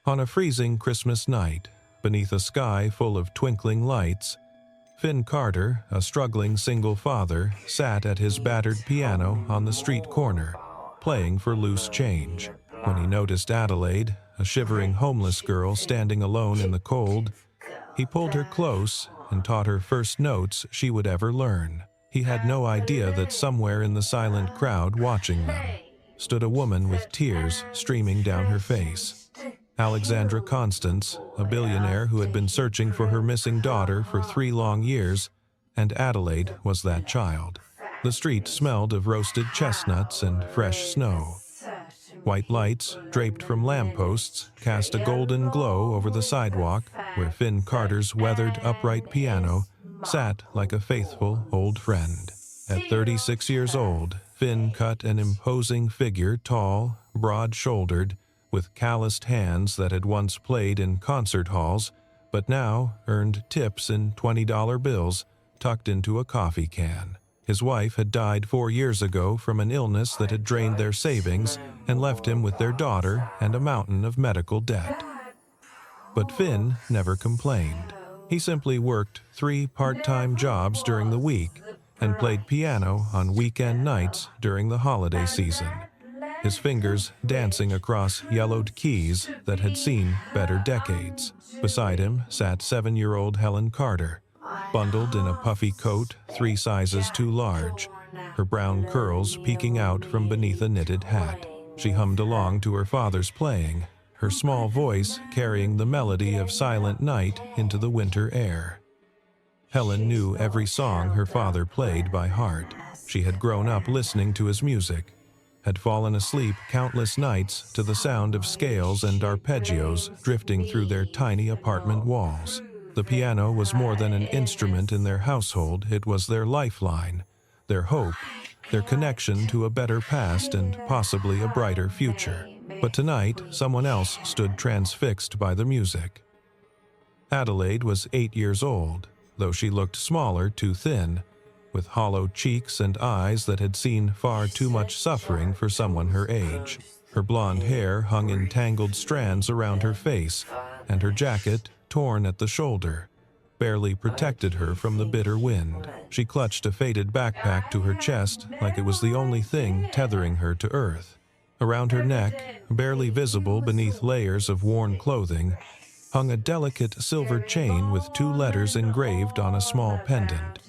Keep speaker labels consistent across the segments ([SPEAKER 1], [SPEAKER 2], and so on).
[SPEAKER 1] On a freezing Christmas night, beneath a sky full of twinkling lights, Finn Carter, a struggling single father, sat at his battered piano on the street corner, playing for loose change. When he noticed Adelaide, a shivering homeless girl standing alone in the cold, he pulled her close and taught her first notes she would ever learn. He had no idea that somewhere in the silent crowd watching them stood a woman with tears streaming down her face. Alexandra Constance, a billionaire who had been searching for her missing daughter for 3 long years, and Adelaide was that child. The street smelled of roasted chestnuts and fresh snow. White lights, draped from lampposts, cast a golden glow over the sidewalk where Finn Carter's weathered upright piano sat like a faithful old friend. At 36 years old, Finn cut an imposing figure, tall, broad-shouldered, with calloused hands that had once played in concert halls, but now earned tips in $20 bills tucked into a coffee can. His wife had died 4 years ago from an illness that had drained their savings and left him with their daughter and a mountain of medical debt. But Finn never complained. He simply worked 3 part-time jobs during the week and played piano on weekend nights during the holiday season, his fingers dancing across yellowed keys that had seen better decades. Beside him sat 7-year-old Helen Carter, bundled in a puffy coat 3 sizes too large, her brown curls peeking out from beneath a knitted hat. She hummed along to her father's playing, her small voice carrying the melody of Silent Night into the winter air. Helen knew every song her father played by heart. She had grown up listening to his music, had fallen asleep countless nights to the sound of scales and arpeggios drifting through their tiny apartment walls. The piano was more than an instrument in their household, it was their lifeline, their hope, their connection to a better past and possibly a brighter future. But tonight, someone else stood transfixed by the music. Adelaide was 8 years old, though she looked smaller, too thin, with hollow cheeks and eyes that had seen far too much suffering for someone her age. Her blonde hair hung in tangled strands around her face, and her jacket, torn at the shoulder, barely protected her from the bitter wind. She clutched a faded backpack to her chest like it was the only thing tethering her to earth. Around her neck, barely visible beneath layers of worn clothing, hung a delicate silver chain with 2 letters engraved on a small pendant.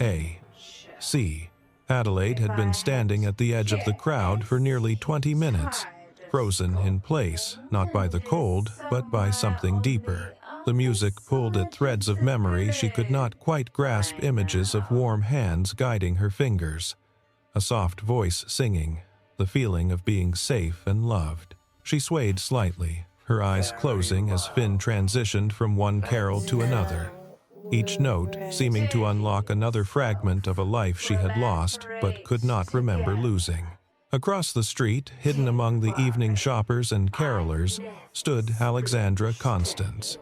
[SPEAKER 1] A.C. Adelaide had been standing at the edge of the crowd for nearly 20 minutes, frozen in place, not by the cold, but by something deeper. The music pulled at threads of memory she could not quite grasp, images of warm hands guiding her fingers, a soft voice singing, the feeling of being safe and loved. She swayed slightly, her eyes closing as Finn transitioned from one carol to another, each note seeming to unlock another fragment of a life she had lost but could not remember losing. Across the street, hidden among the evening shoppers and carolers, stood Alexandra Constance.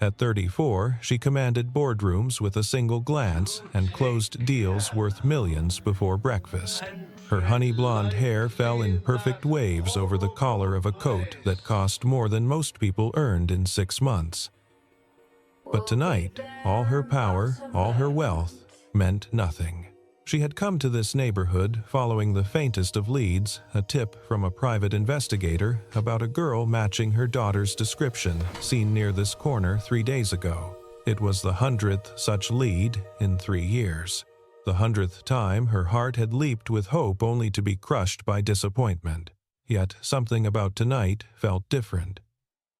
[SPEAKER 1] At 34, she commanded boardrooms with a single glance and closed deals worth millions before breakfast. Her honey blonde hair fell in perfect waves over the collar of a coat that cost more than most people earned in 6 months. But tonight, all her power, all her wealth, meant nothing. She had come to this neighborhood following the faintest of leads, a tip from a private investigator about a girl matching her daughter's description seen near this corner 3 days ago. It was the 100th such lead in 3 years. The 100th time her heart had leaped with hope only to be crushed by disappointment. Yet something about tonight felt different.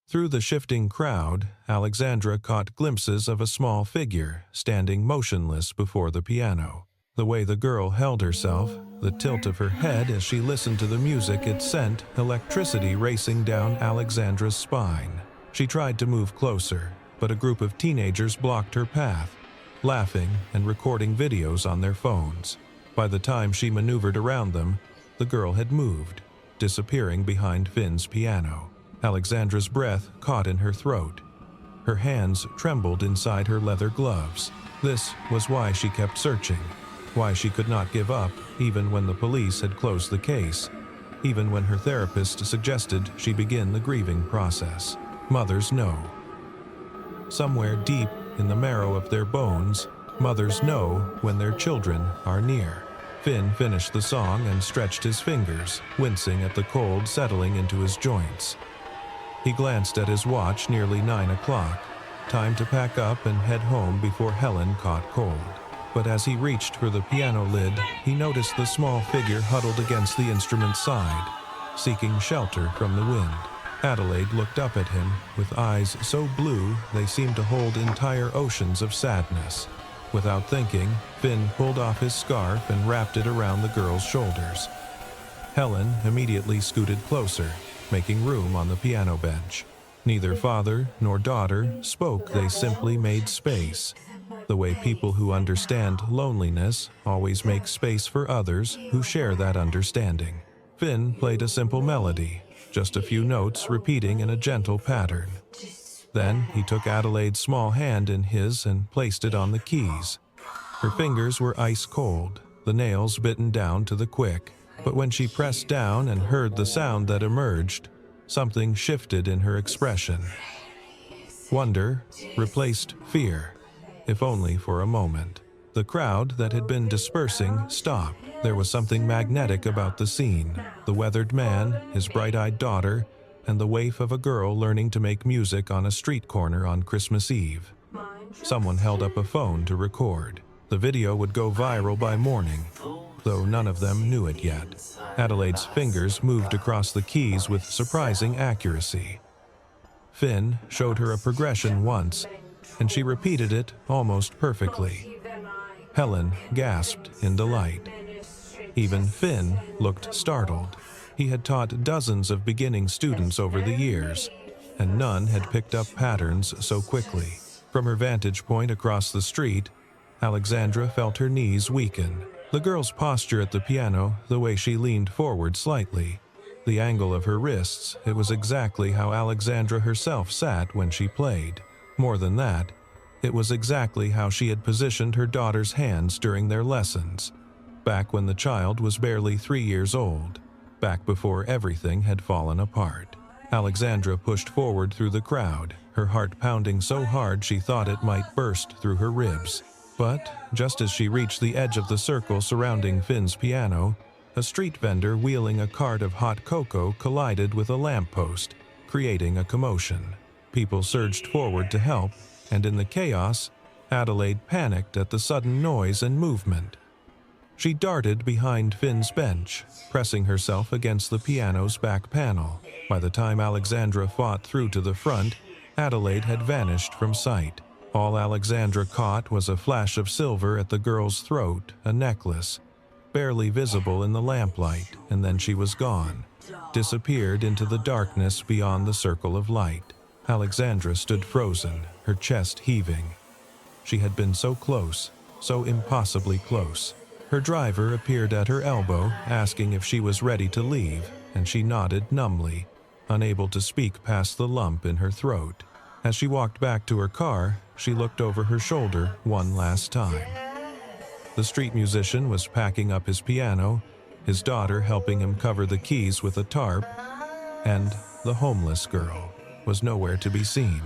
[SPEAKER 1] Through the shifting crowd, Alexandra caught glimpses of a small figure standing motionless before the piano. The way the girl held herself, the tilt of her head as she listened to the music it sent electricity racing down Alexandra's spine. She tried to move closer, but a group of teenagers blocked her path, laughing and recording videos on their phones. By the time she maneuvered around them, the girl had moved, disappearing behind Finn's piano. Alexandra's breath caught in her throat. Her hands trembled inside her leather gloves. This was why she kept searching. Why she could not give up, even when the police had closed the case, even when her therapist suggested she begin the grieving process. Mothers know. Somewhere deep in the marrow of their bones, mothers know when their children are near. Finn finished the song and stretched his fingers, wincing at the cold settling into his joints. He glanced at his watch, nearly 9 o'clock. Time to pack up and head home before Helen caught cold. But as he reached for the piano lid, he noticed the small figure huddled against the instrument's side, seeking shelter from the wind. Adelaide looked up at him with eyes so blue they seemed to hold entire oceans of sadness. Without thinking, Finn pulled off his scarf and wrapped it around the girl's shoulders. Helen immediately scooted closer, making room on the piano bench. Neither father nor daughter spoke, they simply made space. The way people who understand loneliness always make space for others who share that understanding. Finn played a simple melody, just a few notes repeating in a gentle pattern. Then he took Adelaide's small hand in his and placed it on the keys. Her fingers were ice cold, the nails bitten down to the quick, but when she pressed down and heard the sound that emerged, something shifted in her expression. Wonder replaced fear, if only for a moment. The crowd that had been dispersing stopped. There was something magnetic about the scene. The weathered man, his bright-eyed daughter, and the waif of a girl learning to make music on a street corner on Christmas Eve. Someone held up a phone to record. The video would go viral by morning, though none of them knew it yet. Adelaide's fingers moved across the keys with surprising accuracy. Finn showed her a progression once, and she repeated it almost perfectly. Helen gasped in delight. Even Finn looked startled. He had taught dozens of beginning students over the years, and none had picked up patterns so quickly. From her vantage point across the street, Alexandra felt her knees weaken. The girl's posture at the piano, the way she leaned forward slightly, the angle of her wrists, it was exactly how Alexandra herself sat when she played. More than that, it was exactly how she had positioned her daughter's hands during their lessons, back when the child was barely 3 years old, back before everything had fallen apart. Alexandra pushed forward through the crowd, her heart pounding so hard she thought it might burst through her ribs. But just as she reached the edge of the circle surrounding Finn's piano, a street vendor wheeling a cart of hot cocoa collided with a lamppost, creating a commotion. People surged forward to help, and in the chaos, Adelaide panicked at the sudden noise and movement. She darted behind Finn's bench, pressing herself against the piano's back panel. By the time Alexandra fought through to the front, Adelaide had vanished from sight. All Alexandra caught was a flash of silver at the girl's throat, a necklace, barely visible in the lamplight, and then she was gone, disappeared into the darkness beyond the circle of light. Alexandra stood frozen, her chest heaving. She had been so close, so impossibly close. Her driver appeared at her elbow, asking if she was ready to leave, and she nodded numbly, unable to speak past the lump in her throat. As she walked back to her car, she looked over her shoulder one last time. The street musician was packing up his piano, his daughter helping him cover the keys with a tarp, and the homeless girl was nowhere to be seen.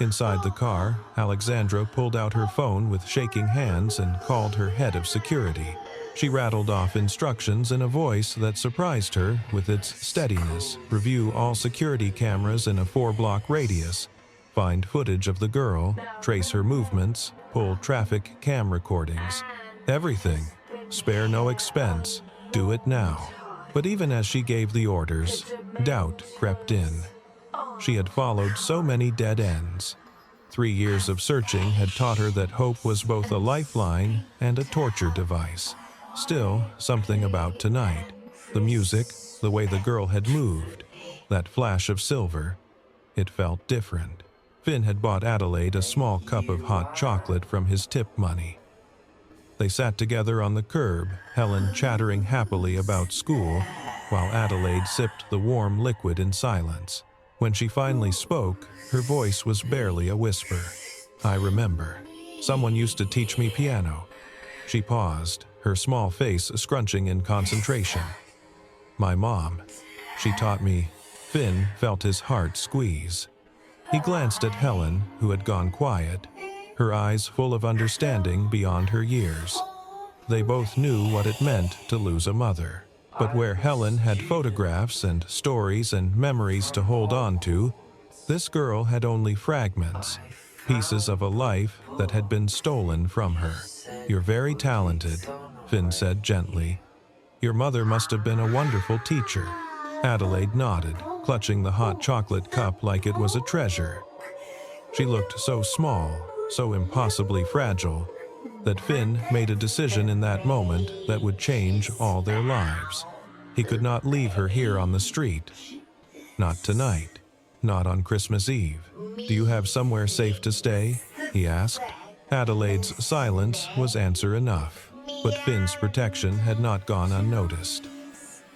[SPEAKER 1] Inside the car, Alexandra pulled out her phone with shaking hands and called her head of security. She rattled off instructions in a voice that surprised her with its steadiness. Review all security cameras in a 4-block radius. Find footage of the girl, trace her movements, pull traffic cam recordings. Everything. Spare no expense. Do it now. But even as she gave the orders, doubt crept in. She had followed so many dead ends. 3 years of searching had taught her that hope was both a lifeline and a torture device. Still, something about tonight. The music, the way the girl had moved, that flash of silver, it felt different. Finn had bought Adelaide a small cup of hot chocolate from his tip money. They sat together on the curb, Helen chattering happily about school, while Adelaide sipped the warm liquid in silence. When she finally spoke, her voice was barely a whisper. I remember. Someone used to teach me piano. She paused, her small face scrunching in concentration. My mom. She taught me. Finn felt his heart squeeze. He glanced at Helen, who had gone quiet, her eyes full of understanding beyond her years. They both knew what it meant to lose a mother. But where Helen had photographs and stories and memories to hold on to, this girl had only fragments, pieces of a life that had been stolen from her. "You're very talented," Finn said gently. "Your mother must have been a wonderful teacher." Adelaide nodded, clutching the hot chocolate cup like it was a treasure. She looked so small, so impossibly fragile, that Finn made a decision in that moment that would change all their lives. He could not leave her here on the street. Not tonight. Not on Christmas Eve. "Do you have somewhere safe to stay?" he asked. Adelaide's silence was answer enough, but Finn's protection had not gone unnoticed.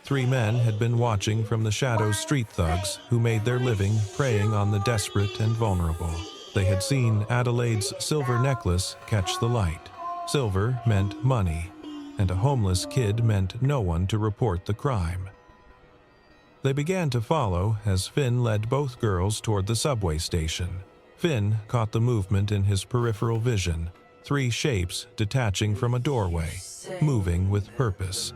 [SPEAKER 1] 3 men had been watching from the shadows street thugs who made their living preying on the desperate and vulnerable. They had seen Adelaide's silver necklace catch the light. Silver meant money, and a homeless kid meant no one to report the crime. They began to follow as Finn led both girls toward the subway station. Finn caught the movement in his peripheral vision, 3 shapes detaching from a doorway, moving with purpose.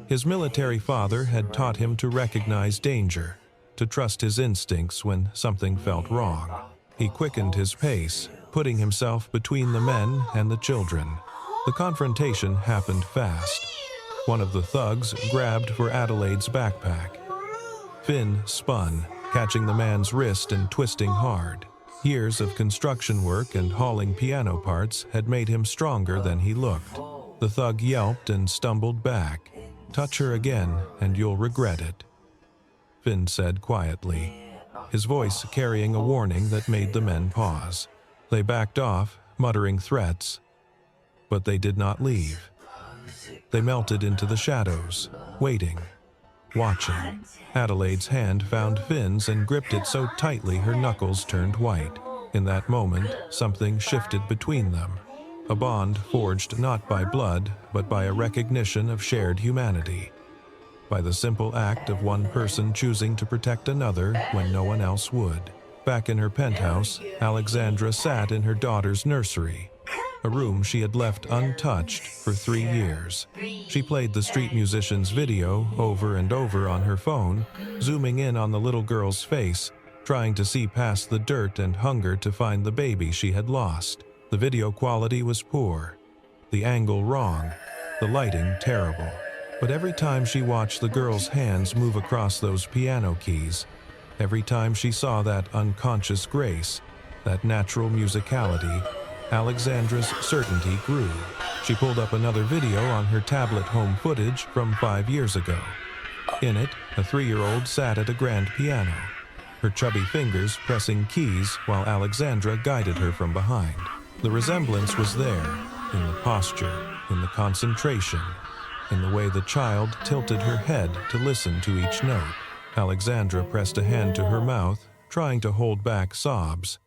[SPEAKER 1] His military father had taught him to recognize danger, to trust his instincts when something felt wrong. He quickened his pace, putting himself between the men and the children. The confrontation happened fast. One of the thugs grabbed for Adelaide's backpack. Finn spun, catching the man's wrist and twisting hard. Years of construction work and hauling piano parts had made him stronger than he looked. The thug yelped and stumbled back. "Touch her again, and you'll regret it," Finn said quietly, his voice carrying a warning that made the men pause. They backed off, muttering threats, but they did not leave. They melted into the shadows, waiting, watching. Adelaide's hand found Finn's and gripped it so tightly her knuckles turned white. In that moment, something shifted between them. A bond forged not by blood, but by a recognition of shared humanity. By the simple act of one person choosing to protect another when no one else would. Back in her penthouse, Alexandra sat in her daughter's nursery, a room she had left untouched for 3 years. She played the street musician's video over and over on her phone, zooming in on the little girl's face, trying to see past the dirt and hunger to find the baby she had lost. The video quality was poor, the angle wrong, the lighting terrible. But every time she watched the girl's hands move across those piano keys, every time she saw that unconscious grace, that natural musicality, Alexandra's certainty grew. She pulled up another video on her tablet home footage from 5 years ago. In it, a 3-year-old sat at a grand piano, her chubby fingers pressing keys while Alexandra guided her from behind. The resemblance was there, in the posture, in the concentration, in the way the child tilted her head to listen to each note. Alexandra pressed a hand to her mouth, trying to hold back sobs.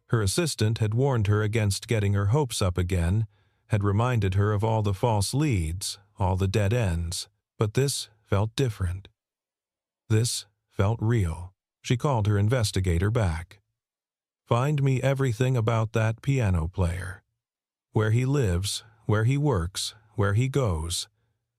[SPEAKER 1] Her assistant had warned her against getting her hopes up again, had reminded her of all the false leads, all the dead ends. But this felt different. This felt real. She called her investigator back. "Find me everything about that piano player. Where he lives, where he works, where he goes.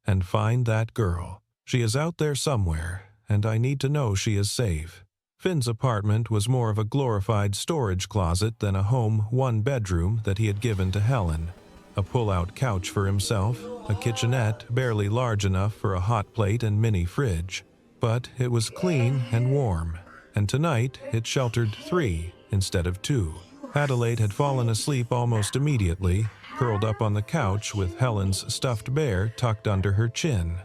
[SPEAKER 1] And find that girl. She is out there somewhere, and I need to know she is safe." Finn's apartment was more of a glorified storage closet than a home 1-bedroom that he had given to Helen. A pull-out couch for himself, a kitchenette barely large enough for a hot plate and mini fridge. But it was clean and warm, and tonight it sheltered 3 instead of 2. Adelaide had fallen asleep almost immediately, curled up on the couch with Helen's stuffed bear tucked under her chin.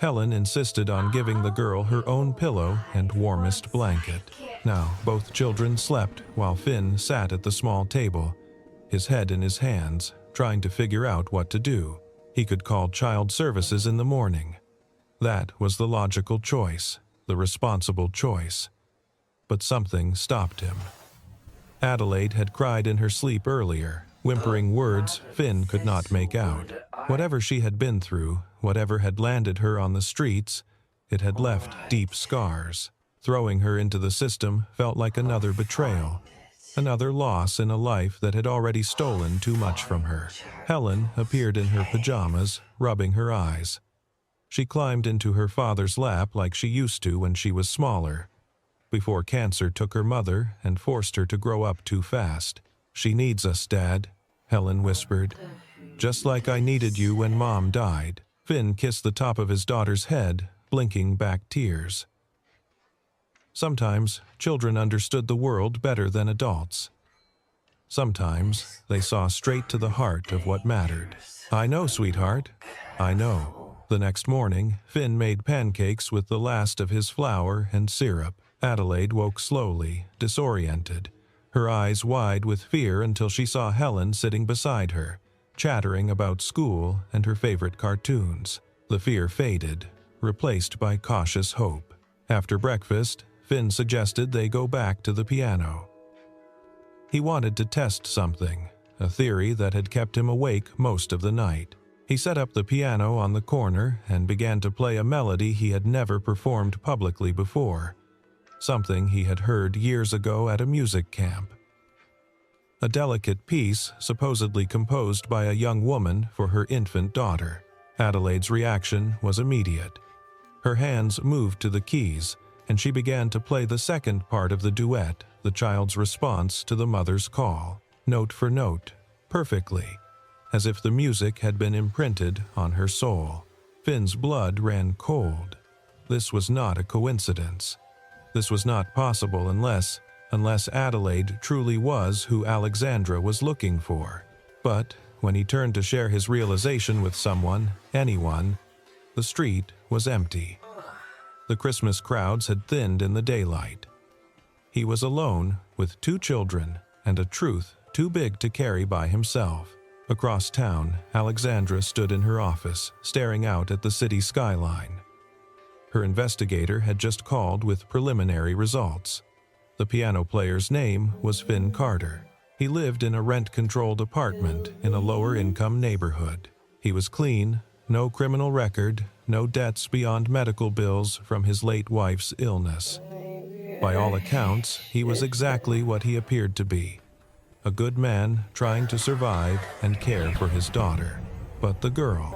[SPEAKER 1] Helen insisted on giving the girl her own pillow and warmest blanket. Now both children slept while Finn sat at the small table, his head in his hands, trying to figure out what to do. He could call child services in the morning. That was the logical choice, the responsible choice. But something stopped him. Adelaide had cried in her sleep earlier, whimpering words Finn could not make out. Whatever she had been through, whatever had landed her on the streets, it had left deep scars. Throwing her into the system felt like another betrayal, another loss in a life that had already stolen too much from her. Helen appeared in her pajamas, rubbing her eyes. She climbed into her father's lap like she used to when she was smaller, before cancer took her mother and forced her to grow up too fast. "She needs us, Dad," Helen whispered. "Just like I needed you when Mom died." Finn kissed the top of his daughter's head, blinking back tears. Sometimes children understood the world better than adults. Sometimes they saw straight to the heart of what mattered. "I know, sweetheart. I know." The next morning, Finn made pancakes with the last of his flour and syrup. Adelaide woke slowly, disoriented, her eyes wide with fear until she saw Helen sitting beside her, chattering about school and her favorite cartoons. The fear faded, replaced by cautious hope. After breakfast, Finn suggested they go back to the piano. He wanted to test something, a theory that had kept him awake most of the night. He set up the piano on the corner and began to play a melody he had never performed publicly before, something he had heard years ago at a music camp. A delicate piece supposedly composed by a young woman for her infant daughter. Adelaide's reaction was immediate. Her hands moved to the keys, and she began to play the second part of the duet, the child's response to the mother's call, note for note, perfectly, as if the music had been imprinted on her soul. Finn's blood ran cold. This was not a coincidence. This was not possible unless Adelaide truly was who Alexandra was looking for. But when he turned to share his realization with someone, anyone, the street was empty. The Christmas crowds had thinned in the daylight. He was alone with 2 children and a truth too big to carry by himself. Across town, Alexandra stood in her office, staring out at the city skyline. Her investigator had just called with preliminary results. The piano player's name was Finn Carter. He lived in a rent-controlled apartment in a lower-income neighborhood. He was clean, no criminal record, no debts beyond medical bills from his late wife's illness. By all accounts, he was exactly what he appeared to be. A good man trying to survive and care for his daughter. But the girl.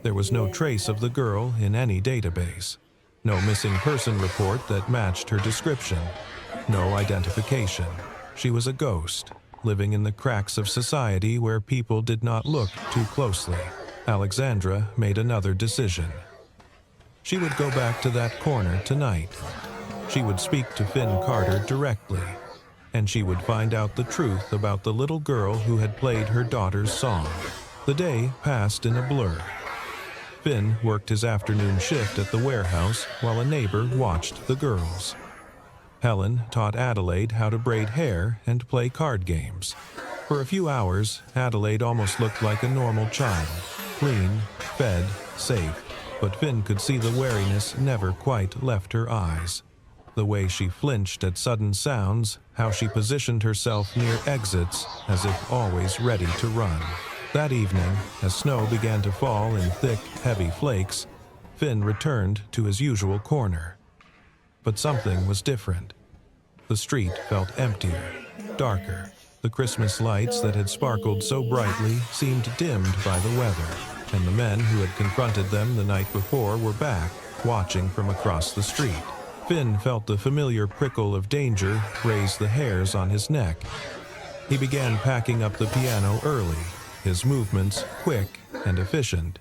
[SPEAKER 1] There was no trace of the girl in any database. No missing person report that matched her description. No identification. She was a ghost, living in the cracks of society where people did not look too closely. Alexandra made another decision. She would go back to that corner tonight. She would speak to Finn Carter directly, and she would find out the truth about the little girl who had played her daughter's song. The day passed in a blur. Finn worked his afternoon shift at the warehouse while a neighbor watched the girls. Helen taught Adelaide how to braid hair and play card games. For a few hours, Adelaide almost looked like a normal child, clean, fed, safe, but Finn could see the wariness never quite left her eyes. The way she flinched at sudden sounds, how she positioned herself near exits as if always ready to run. That evening, as snow began to fall in thick, heavy flakes, Finn returned to his usual corner. But something was different. The street felt emptier, darker. The Christmas lights that had sparkled so brightly seemed dimmed by the weather, and the men who had confronted them the night before were back, watching from across the street. Finn felt the familiar prickle of danger raise the hairs on his neck. He began packing up the piano early, his movements quick and efficient.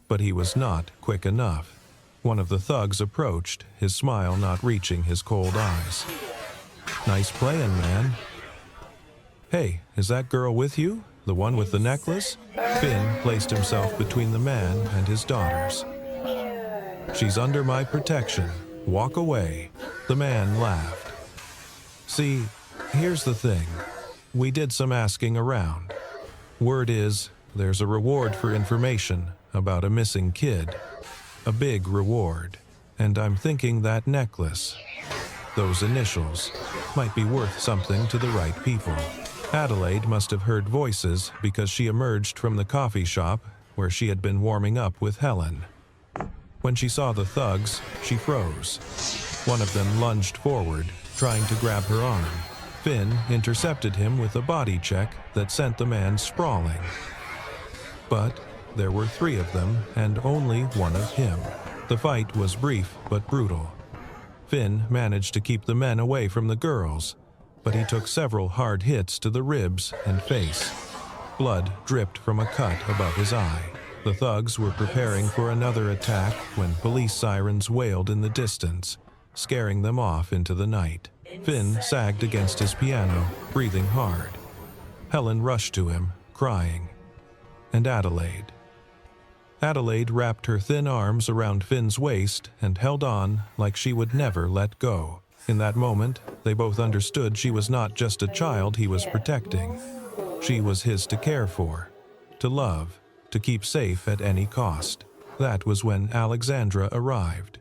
[SPEAKER 1] But he was not quick enough. One of the thugs approached, his smile not reaching his cold eyes. "Nice playing, man." "Hey, is that girl with you? The one with the necklace?" Finn placed himself between the man and his daughters. "She's under my protection. Walk away." The man laughed. "See, here's the thing. We did some asking around. Word is, there's a reward for information about a missing kid. A big reward. And I'm thinking that necklace, those initials, might be worth something to the right people." Adelaide must have heard voices because she emerged from the coffee shop where she had been warming up with Helen. When she saw the thugs, she froze. One of them lunged forward, trying to grab her arm. Finn intercepted him with a body check that sent the man sprawling. But there were 3 of them and only one of him. The fight was brief but brutal. Finn managed to keep the men away from the girls, but he took several hard hits to the ribs and face. Blood dripped from a cut above his eye. The thugs were preparing for another attack when police sirens wailed in the distance, scaring them off into the night. Finn sagged against his piano, breathing hard. Helen rushed to him, crying. And Adelaide. Adelaide wrapped her thin arms around Finn's waist and held on like she would never let go. In that moment, they both understood she was not just a child he was protecting. She was his to care for, to love, to keep safe at any cost. That was when Alexandra arrived.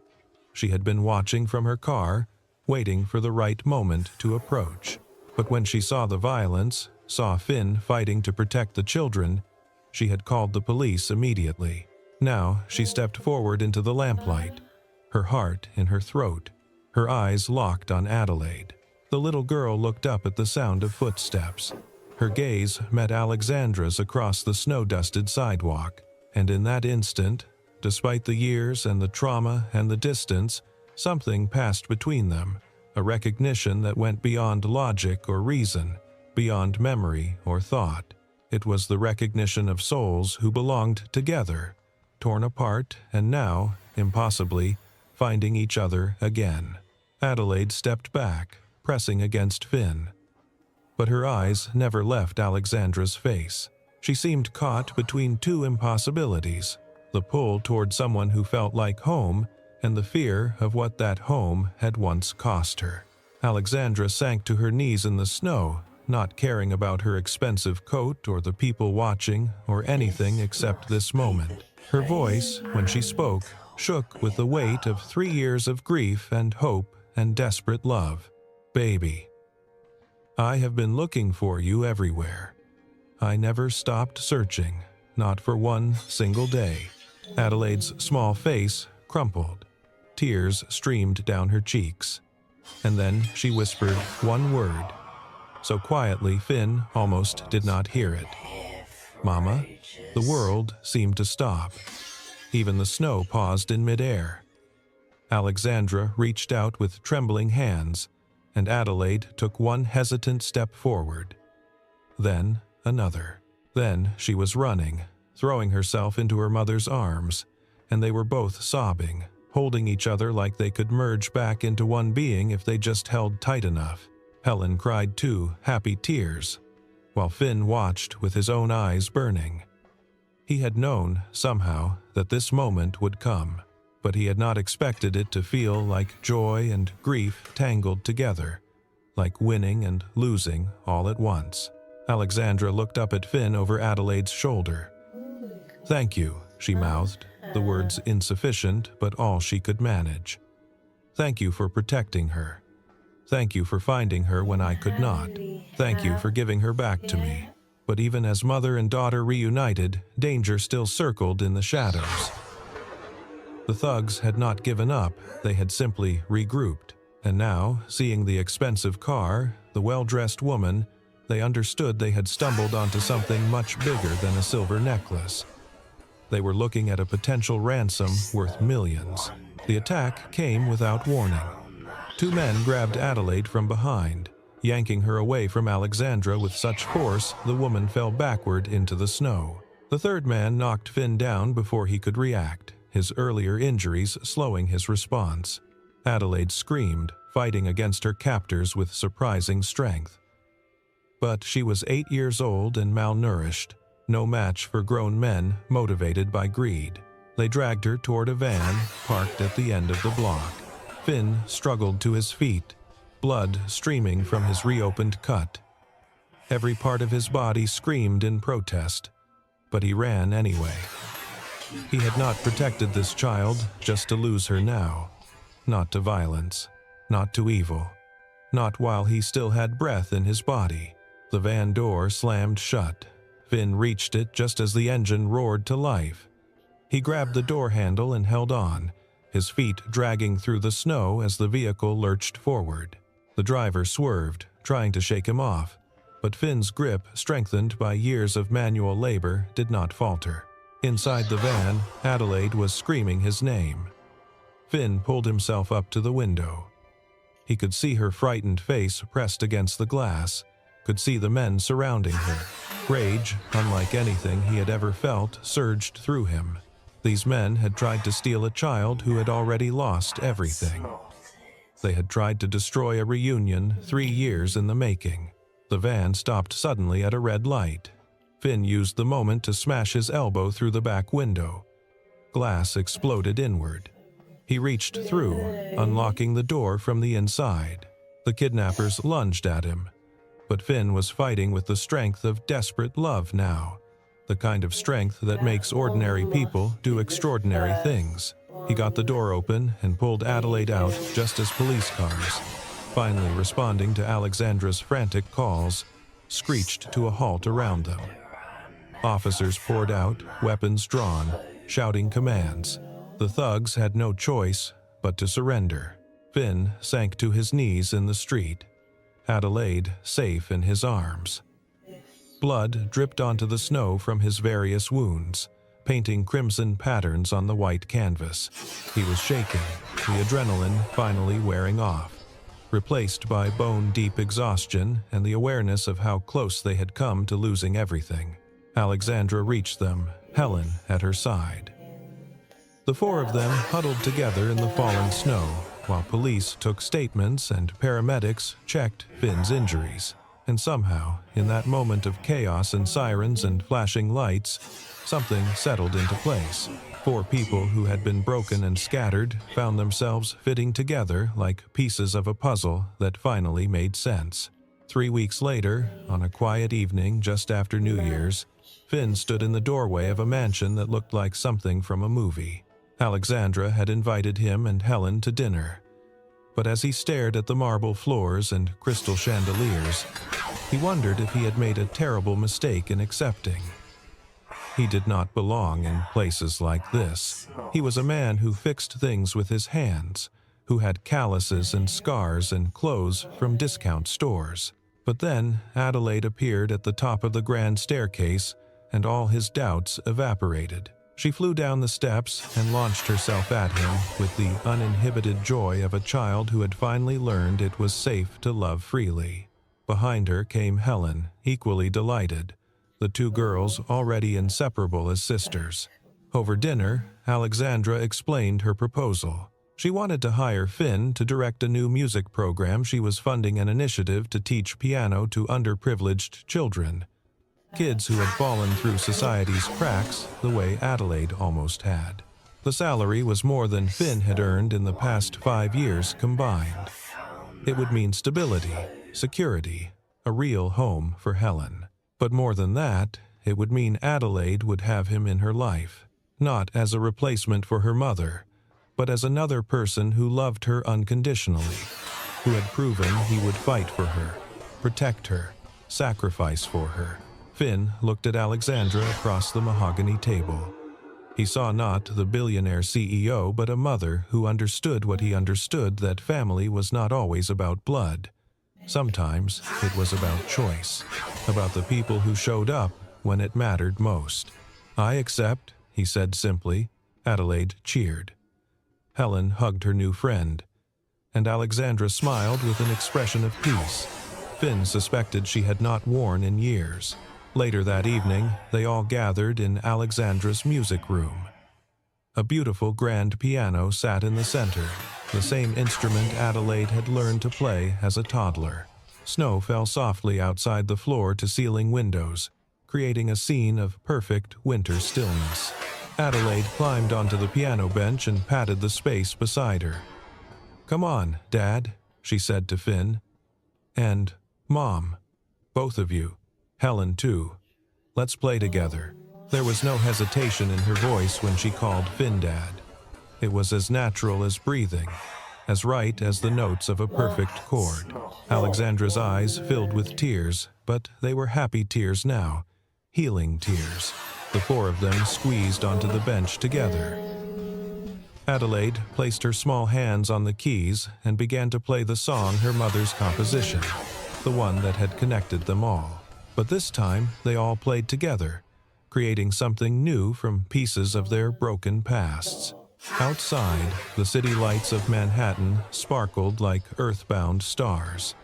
[SPEAKER 1] She had been watching from her car, waiting for the right moment to approach. But when she saw the violence, saw Finn fighting to protect the children, she had called the police immediately. Now she stepped forward into the lamplight, her heart in her throat, her eyes locked on Adelaide. The little girl looked up at the sound of footsteps. Her gaze met Alexandra's across the snow-dusted sidewalk, and in that instant, despite the years and the trauma and the distance, something passed between them, a recognition that went beyond logic or reason, beyond memory or thought. It was the recognition of souls who belonged together, torn apart and now, impossibly, finding each other again. Adelaide stepped back, pressing against Finn. But her eyes never left Alexandra's face. She seemed caught between 2 impossibilities, the pull toward someone who felt like home and the fear of what that home had once cost her. Alexandra sank to her knees in the snow, not caring about her expensive coat or the people watching or anything except this moment. Her voice, when she spoke, shook with the weight of 3 years of grief and hope and desperate love. Baby, I have been looking for you everywhere. I never stopped searching, not for one single day. Adelaide's small face crumpled. Tears streamed down her cheeks. And then she whispered one word, so quietly Finn almost did not hear it. Mama. The world seemed to stop. Even the snow paused in midair. Alexandra reached out with trembling hands, and Adelaide took one hesitant step forward. Then another. Then she was running, throwing herself into her mother's arms, and they were both sobbing, holding each other like they could merge back into one being if they just held tight enough. Helen cried too, happy tears, while Finn watched with his own eyes burning. He had known, somehow, that this moment would come, but he had not expected it to feel like joy and grief tangled together, like winning and losing all at once. Alexandra looked up at Finn over Adelaide's shoulder. "Thank you," she mouthed, the words insufficient but all she could manage. "Thank you for protecting her. Thank you for finding her when I could not. Thank you for giving her back to me." But even as mother and daughter reunited, danger still circled in the shadows. The thugs had not given up, they had simply regrouped. And now, seeing the expensive car, the well-dressed woman, they understood they had stumbled onto something much bigger than a silver necklace. They were looking at a potential ransom worth millions. The attack came without warning. 2 men grabbed Adelaide from behind, yanking her away from Alexandra with such force the woman fell backward into the snow. The 3rd man knocked Finn down before he could react, his earlier injuries slowing his response. Adelaide screamed, fighting against her captors with surprising strength. But she was 8 years old and malnourished, no match for grown men motivated by greed. They dragged her toward a van parked at the end of the block. Finn struggled to his feet, blood streaming from his reopened cut. Every part of his body screamed in protest, but he ran anyway. He had not protected this child just to lose her now. Not to violence, not to evil, not while he still had breath in his body. The van door slammed shut. Finn reached it just as the engine roared to life. He grabbed the door handle and held on, his feet dragging through the snow as the vehicle lurched forward. The driver swerved, trying to shake him off, but Finn's grip, strengthened by years of manual labor, did not falter. Inside the van, Adelaide was screaming his name. Finn pulled himself up to the window. He could see her frightened face pressed against the glass, could see the men surrounding her. Rage, unlike anything he had ever felt, surged through him. These men had tried to steal a child who had already lost everything. They had tried to destroy a reunion 3 years in the making. The van stopped suddenly at a red light. Finn used the moment to smash his elbow through the back window. Glass exploded inward. He reached through, unlocking the door from the inside. The kidnappers lunged at him, but Finn was fighting with the strength of desperate love now, the kind of strength that makes ordinary people do extraordinary things. He got the door open and pulled Adelaide out just as police cars, finally responding to Alexandra's frantic calls, screeched to a halt around them. Officers poured out, weapons drawn, shouting commands. The thugs had no choice but to surrender. Finn sank to his knees in the street, Adelaide safe in his arms. Blood dripped onto the snow from his various wounds, painting crimson patterns on the white canvas. He was shaking, the adrenaline finally wearing off, replaced by bone-deep exhaustion and the awareness of how close they had come to losing everything. Alexandra reached them, Helen at her side. The 4 of them huddled together in the falling snow, while police took statements and paramedics checked Finn's injuries. And somehow, in that moment of chaos and sirens and flashing lights, something settled into place. 4 people who had been broken and scattered found themselves fitting together like pieces of a puzzle that finally made sense. 3 weeks later, on a quiet evening just after New Year's, Finn stood in the doorway of a mansion that looked like something from a movie. Alexandra had invited him and Helen to dinner. But as he stared at the marble floors and crystal chandeliers, he wondered if he had made a terrible mistake in accepting. He did not belong in places like this. He was a man who fixed things with his hands, who had calluses and scars and clothes from discount stores. But then Adelaide appeared at the top of the grand staircase, and all his doubts evaporated. She flew down the steps and launched herself at him with the uninhibited joy of a child who had finally learned it was safe to love freely. Behind her came Helen, equally delighted, the 2 girls already inseparable as sisters. Over dinner, Alexandra explained her proposal. She wanted to hire Finn to direct a new music program. She was funding an initiative to teach piano to underprivileged children, kids who had fallen through society's cracks the way Adelaide almost had. The salary was more than Finn had earned in the past 5 years combined. It would mean stability, security, a real home for Helen. But more than that, it would mean Adelaide would have him in her life, not as a replacement for her mother, but as another person who loved her unconditionally, who had proven he would fight for her, protect her, sacrifice for her. Finn looked at Alexandra across the mahogany table. He saw not the billionaire CEO, but a mother who understood what he understood, that family was not always about blood. Sometimes it was about choice, about the people who showed up when it mattered most. "I accept," he said simply. Adelaide cheered. Helen hugged her new friend, and Alexandra smiled with an expression of peace Finn suspected she had not worn in years. Later that evening, they all gathered in Alexandra's music room. A beautiful grand piano sat in the center, the same instrument Adelaide had learned to play as a toddler. Snow fell softly outside the floor-to-ceiling windows, creating a scene of perfect winter stillness. Adelaide climbed onto the piano bench and patted the space beside her. "Come on, Dad," she said to Finn. "And, Mom, both of you. Helen, too. Let's play together." There was no hesitation in her voice when she called Finn Dad. It was as natural as breathing, as right as the notes of a perfect chord. Alexandra's eyes filled with tears, but they were happy tears now, healing tears. The 4 of them squeezed onto the bench together. Adelaide placed her small hands on the keys and began to play the song her mother's composition, the one that had connected them all. But this time, they all played together, creating something new from pieces of their broken pasts. Outside, the city lights of Manhattan sparkled like earthbound stars.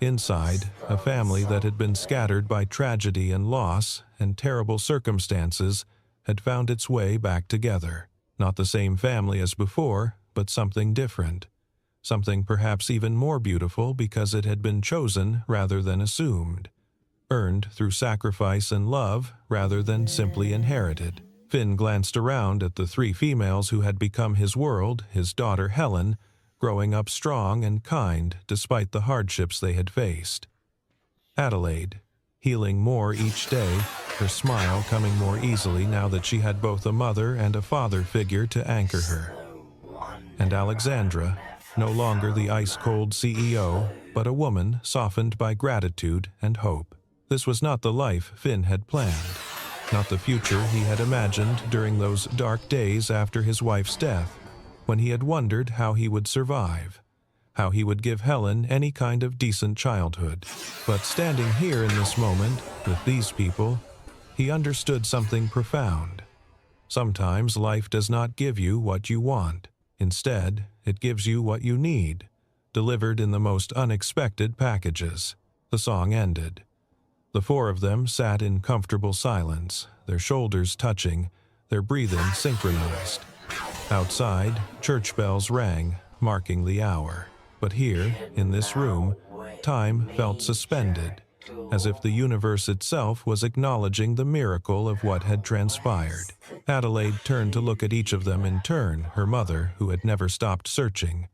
[SPEAKER 1] Inside, a family that had been scattered by tragedy and loss and terrible circumstances had found its way back together. Not the same family as before, but something different. Something perhaps even more beautiful because it had been chosen rather than assumed. Earned through sacrifice and love rather than simply inherited. Finn glanced around at the three females who had become his world, his daughter Helen, growing up strong and kind despite the hardships they had faced. Adelaide, healing more each day, her smile coming more easily now that she had both a mother and a father figure to anchor her. And Alexandra, no longer the ice-cold CEO, but a woman softened by gratitude and hope. This was not the life Finn had planned, not the future he had imagined during those dark days after his wife's death, when he had wondered how he would survive, how he would give Helen any kind of decent childhood. But standing here in this moment, with these people, he understood something profound. Sometimes life does not give you what you want. Instead, it gives you what you need, delivered in the most unexpected packages. The song ended. The four of them sat in comfortable silence, their shoulders touching, their breathing synchronized. Outside, church bells rang, marking the hour. But here, in this room, time felt suspended, as if the universe itself was acknowledging the miracle of what had transpired. Adelaide turned to look at each of them in turn, her mother, who had never stopped searching,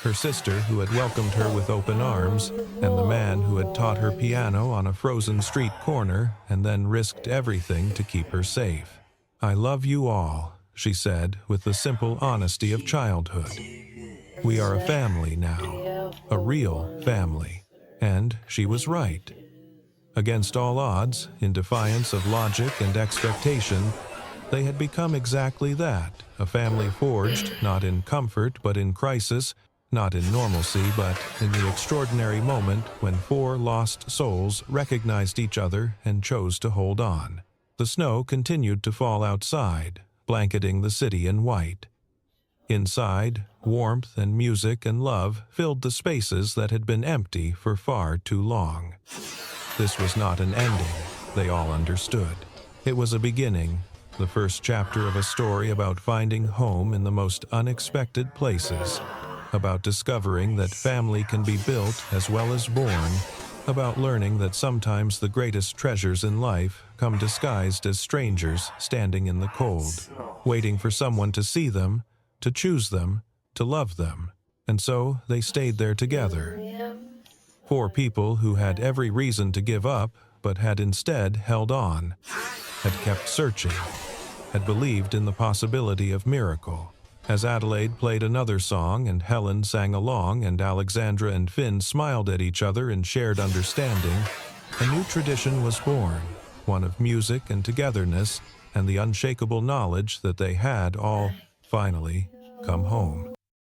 [SPEAKER 1] her sister, who had welcomed her with open arms, and the man who had taught her piano on a frozen street corner and then risked everything to keep her safe. "I love you all," she said with the simple honesty of childhood. "We are a family now, a real family." And she was right. Against all odds, in defiance of logic and expectation, they had become exactly that, a family forged not in comfort but in crisis, not in normalcy but in the extraordinary moment when four lost souls recognized each other and chose to hold on. The snow continued to fall outside, blanketing the city in white. Inside, warmth and music and love filled the spaces that had been empty for far too long. This was not an ending, they all understood. It was a beginning, the first chapter of a story about finding home in the most unexpected places, about discovering that family can be built as well as born, about learning that sometimes the greatest treasures in life come disguised as strangers standing in the cold, waiting for someone to see them, to choose them, to love them. And so they stayed there together. Four people who had every reason to give up, but had instead held on, had kept searching, had believed in the possibility of miracle. As Adelaide played another song and Helen sang along and Alexandra and Finn smiled at each other in shared understanding, a new tradition was born, one of music and togetherness and the unshakable knowledge that they had all, finally, come home.